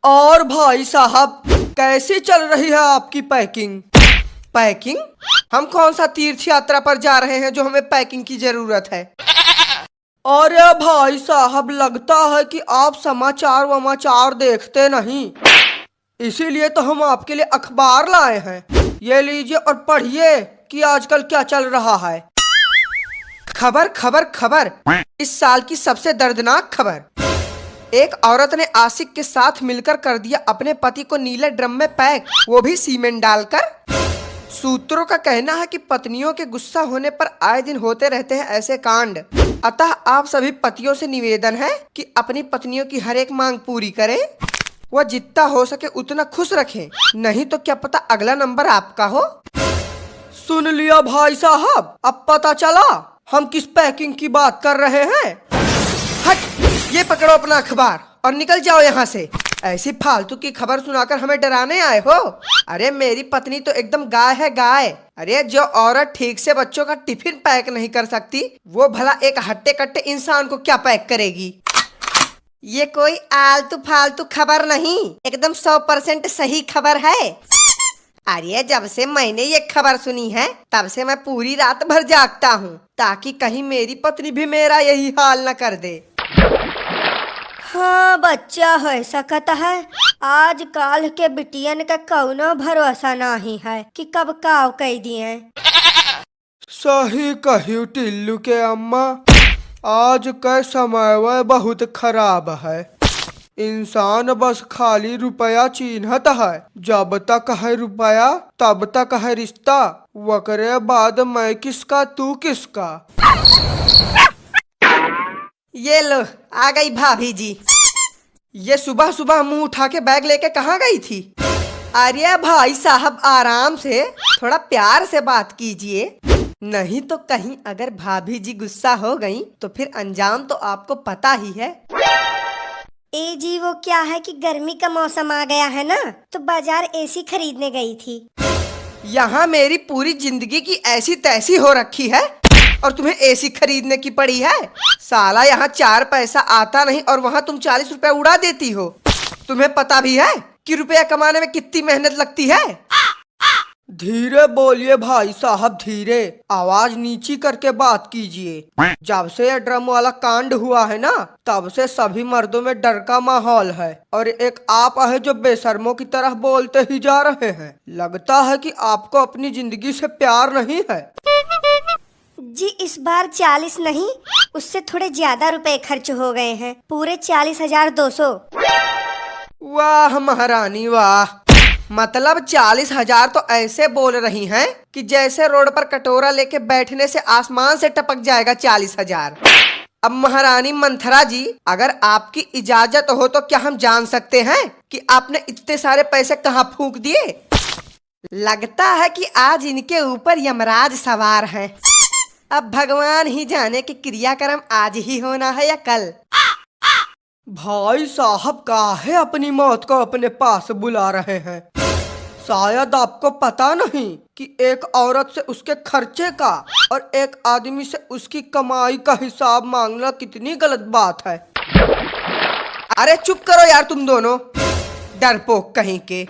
और भाई साहब, कैसी चल रही है आपकी पैकिंग? पैकिंग? हम कौन सा तीर्थ यात्रा पर जा रहे हैं जो हमें पैकिंग की जरूरत है? अरे भाई साहब, लगता है कि आप समाचार वमाचार देखते नहीं, इसीलिए तो हम आपके लिए अखबार लाए हैं। ये लीजिए और पढ़िए कि आजकल क्या चल रहा है। खबर खबर खबर, इस साल की सबसे दर्दनाक खबर। एक औरत ने आशिक के साथ मिलकर कर दिया अपने पति को नीले ड्रम में पैक, वो भी सीमेंट डालकर। सूत्रों का कहना है कि पत्नियों के गुस्सा होने पर आए दिन होते रहते हैं ऐसे कांड। अतः आप सभी पतियों से निवेदन है कि अपनी पत्नियों की हर एक मांग पूरी करें, वह जितना हो सके उतना खुश रखें, नहीं तो क्या पता अगला नंबर आपका हो। सुन लिया भाई साहब, अब पता चला हम किस पैकिंग की बात कर रहे हैं। हट, ये पकड़ो अपना अखबार और निकल जाओ यहाँ से। ऐसी फालतू की खबर सुनाकर हमें डराने आए हो? अरे मेरी पत्नी तो एकदम गाय है, गाय। अरे जो औरत ठीक से बच्चों का टिफिन पैक नहीं कर सकती, वो भला एक हट्टे कट्टे इंसान को क्या पैक करेगी? ये कोई आलतू फालतू खबर नहीं, एकदम 100% सही खबर है। अरे जब से मैंने ये खबर सुनी है तब से मैं पूरी रात भर जागता हूँ, ताकि कहीं मेरी पत्नी भी मेरा यही हाल न कर दे। हाँ बच्चा हो सकता है, आजकल के बिटियन का कौनो भरोसा नहीं है कि कब काव कह दिए। सही कही टिल्लू के अम्मा, आज का समय वह बहुत खराब है। इंसान बस खाली रुपया चिन्हत है, जब तक है रुपया तब तक है रिश्ता, वकरे बाद मैं किसका तू किसका। ये लो आ गई भाभी जी। ये सुबह सुबह मुंह उठा के बैग लेके कहाँ गई थी? अरे भाई साहब, आराम से, थोड़ा प्यार से बात कीजिए, नहीं तो कहीं अगर भाभी जी गुस्सा हो गई तो फिर अंजाम तो आपको पता ही है। ए जी, वो क्या है कि गर्मी का मौसम आ गया है ना, तो बाजार एसी खरीदने गई थी। यहाँ मेरी पूरी जिंदगी की ऐसी तैसी हो रखी है और तुम्हें एसी खरीदने की पड़ी है? साला यहाँ 4 पैसा आता नहीं और वहाँ तुम 40 रुपए उड़ा देती हो। तुम्हें पता भी है कि रुपया कमाने में कितनी मेहनत लगती है? धीरे बोलिए भाई साहब, धीरे, आवाज नीची करके बात कीजिए। जब से ये ड्रम वाला कांड हुआ है ना, तब से सभी मर्दों में डर का माहौल है और एक आप है जो बेशर्मों की तरह बोलते ही जा रहे हैं। लगता है कि आपको अपनी जिंदगी से प्यार नहीं है। जी इस बार 40 नहीं, उससे थोड़े ज्यादा रुपए खर्च हो गए हैं, पूरे 40,200। वाह महारानी वाह, मतलब 40,000 तो ऐसे बोल रही हैं कि जैसे रोड पर कटोरा लेके बैठने से आसमान से टपक जाएगा 40,000। अब महारानी मंथरा जी, अगर आपकी इजाजत हो तो क्या हम जान सकते हैं कि आपने इतने सारे पैसे कहाँ फूंक दिए? लगता है कि आज इनके ऊपर यमराज सवार है। अब भगवान ही जाने कि क्रियाक्रम आज ही होना है या कल। भाई साहब, काहे अपनी मौत को अपने पास बुला रहे हैं? शायद आपको पता नहीं कि एक औरत से उसके खर्चे का और एक आदमी से उसकी कमाई का हिसाब मांगना कितनी गलत बात है। अरे चुप करो यार तुम दोनों, डरपोक कहीं के।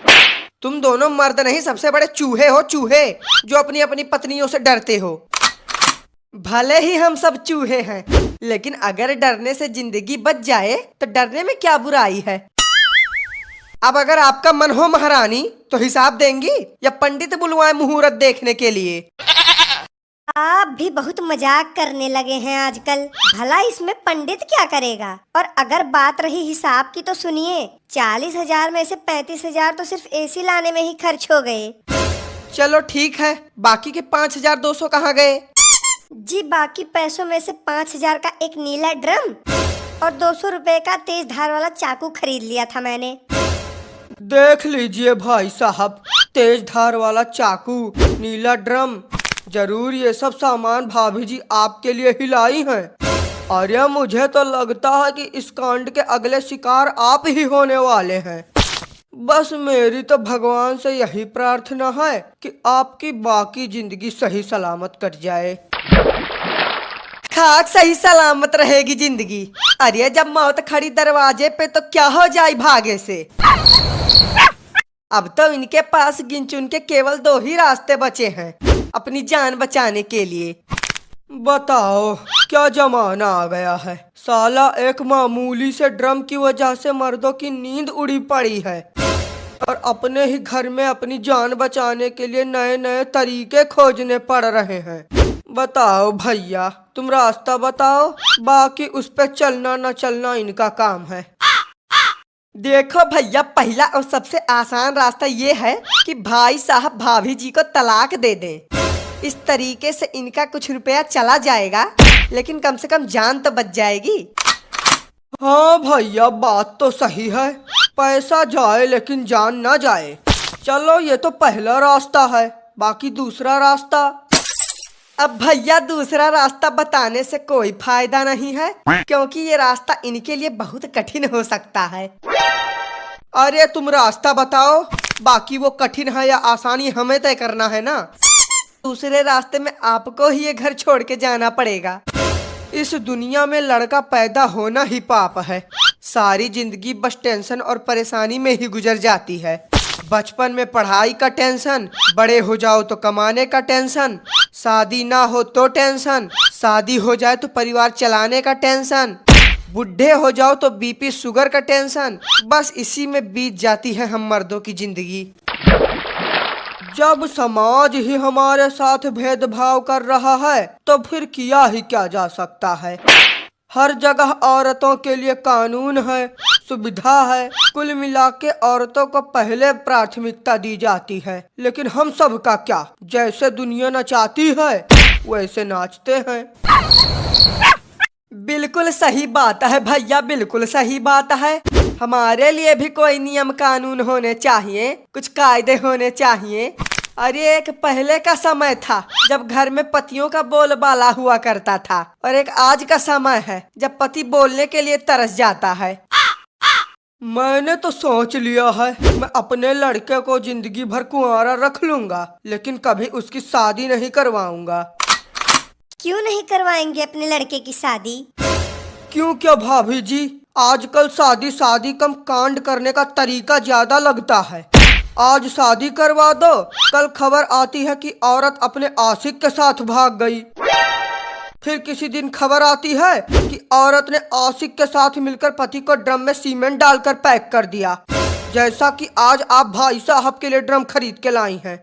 तुम दोनों मर्द नहीं, सबसे बड़े चूहे हो, चूहे, जो अपनी अपनी पत्नियों से डरते हो। भले ही हम सब चूहे हैं, लेकिन अगर डरने से जिंदगी बच जाए तो डरने में क्या बुराई है? अब अगर आपका मन हो महारानी तो हिसाब देंगी या पंडित बुलवाए मुहूर्त देखने के लिए? आप भी बहुत मजाक करने लगे हैं आजकल, भला इसमें पंडित क्या करेगा? और अगर बात रही हिसाब की तो सुनिए, 40,000 में से 35,000 तो सिर्फ एसी लाने में ही खर्च हो गए। चलो ठीक है, बाकी के 5,200 कहाँ गए? जी बाकी पैसों में से 5,000 का एक नीला ड्रम और 200 रुपए का तेज धार वाला चाकू खरीद लिया था मैंने। देख लीजिए भाई साहब, तेज धार वाला चाकू, नीला ड्रम, जरूर ये सब सामान भाभी जी आपके लिए ही लाई हैं। अरे मुझे तो लगता है कि इस कांड के अगले शिकार आप ही होने वाले हैं। बस मेरी तो भगवान से यही प्रार्थना है कि आपकी बाकी जिंदगी सही सलामत कट जाए। खाक सही सलामत रहेगी जिंदगी। अरे जब मौत खड़ी दरवाजे पे तो क्या हो जाए भागे से। अब तो इनके पास गिन चुन के केवल 2 ही रास्ते बचे हैं अपनी जान बचाने के लिए। बताओ क्या जमाना आ गया है। साला एक मामूली से ड्रम की वजह से मर्दों की नींद उड़ी पड़ी है और अपने ही घर में अपनी जान बचाने के लिए नए नए तरीके खोजने पड़ रहे हैं। बताओ भैया, तुम रास्ता बताओ, बाकी उस पे चलना न चलना इनका काम है। देखो भैया, पहला और सबसे आसान रास्ता ये है कि भाई साहब भाभी जी को तलाक दे दें। इस तरीके से इनका कुछ रुपया चला जाएगा, लेकिन कम से कम जान तो बच जाएगी। हाँ भैया, बात तो सही है। पैसा जाए लेकिन जान ना जाए। चलो ये तो पहला रास्ता है, बाकी दूसरा रास्ता। अब भैया दूसरा रास्ता बताने से कोई फायदा नहीं है, क्योंकि ये रास्ता इनके लिए बहुत कठिन हो सकता है। अरे तुम रास्ता बताओ, बाकी वो कठिन है या आसानी हमें तय करना है ना। दूसरे रास्ते में आपको ही ये घर छोड़ के जाना पड़ेगा। इस दुनिया में लड़का पैदा होना ही पाप है। सारी जिंदगी बस टेंशन और परेशानी में ही गुजर जाती है। बचपन में पढ़ाई का टेंशन, बड़े हो जाओ तो कमाने का टेंशन, शादी ना हो तो टेंशन, शादी हो जाए तो परिवार चलाने का टेंशन, बुढ़े हो जाओ तो बीपी शुगर का टेंशन। बस इसी में बीत जाती है हम मर्दों की जिंदगी। जब समाज ही हमारे साथ भेदभाव कर रहा है तो फिर किया ही क्या जा सकता है। हर जगह औरतों के लिए कानून है, सुविधा है। कुल मिला के औरतों को पहले प्राथमिकता दी जाती है, लेकिन हम सब का क्या, जैसे दुनिया नचाती है वैसे नाचते हैं। बिल्कुल सही बात है भैया, बिल्कुल सही बात है। हमारे लिए भी कोई नियम कानून होने चाहिए, कुछ कायदे होने चाहिए। अरे एक पहले का समय था जब घर में पतियों का बोलबाला हुआ करता था, और एक आज का समय है जब पति बोलने के लिए तरस जाता है। मैंने तो सोच लिया है मैं अपने लड़के को जिंदगी भर कुंवारा रख लूंगा, लेकिन कभी उसकी शादी नहीं करवाऊंगा। क्यों नहीं करवाएंगे अपने लड़के की शादी? क्यों क्या भाभी जी, आजकल शादी कम कांड करने का तरीका ज्यादा लगता है। आज शादी करवा दो, कल खबर आती है कि औरत अपने आशिक के साथ भाग गई। फिर किसी दिन खबर आती है कि औरत ने आशिक के साथ मिलकर पति को ड्रम में सीमेंट डालकर पैक कर दिया, जैसा कि आज आप भाई साहब के लिए ड्रम खरीद के लाई हैं।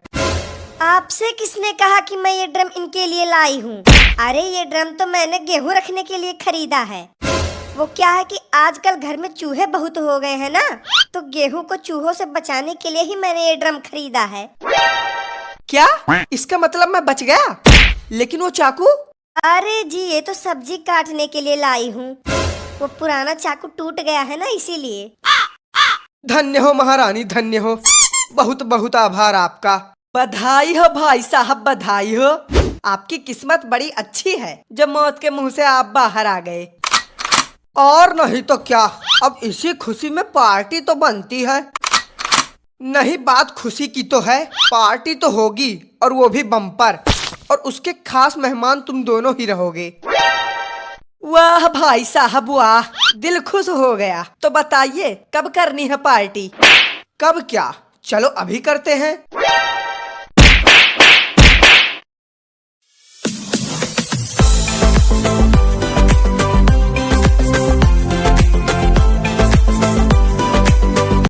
आपसे किसने कहा कि मैं ये ड्रम इनके लिए लाई हूँ? अरे ये ड्रम तो मैंने गेहूं रखने के लिए खरीदा है। वो क्या है कि आजकल घर में चूहे बहुत हो गए हैं ना, तो गेहूं को चूहों से बचाने के लिए ही मैंने ये ड्रम खरीदा है। क्या? इसका मतलब मैं बच गया? लेकिन वो चाकू? अरे जी, ये तो सब्जी काटने के लिए लाई हूँ। वो पुराना चाकू टूट गया है ना, इसीलिए। धन्य हो महारानी, धन्य हो। बहुत बहुत आभार आपका। बधाई हो भाई साहब, बधाई हो। आपकी किस्मत बड़ी अच्छी है जो मौत के मुंह से आप बाहर आ गए। और नहीं तो क्या, अब इसी खुशी में पार्टी तो बनती है। नहीं, बात खुशी की तो है, पार्टी तो होगी, और वो भी बम्पर। और उसके खास मेहमान तुम दोनों ही रहोगे। वाह भाई साहब वाह, दिल खुश हो गया। तो बताइए कब करनी है पार्टी? कब क्या, चलो अभी करते हैं।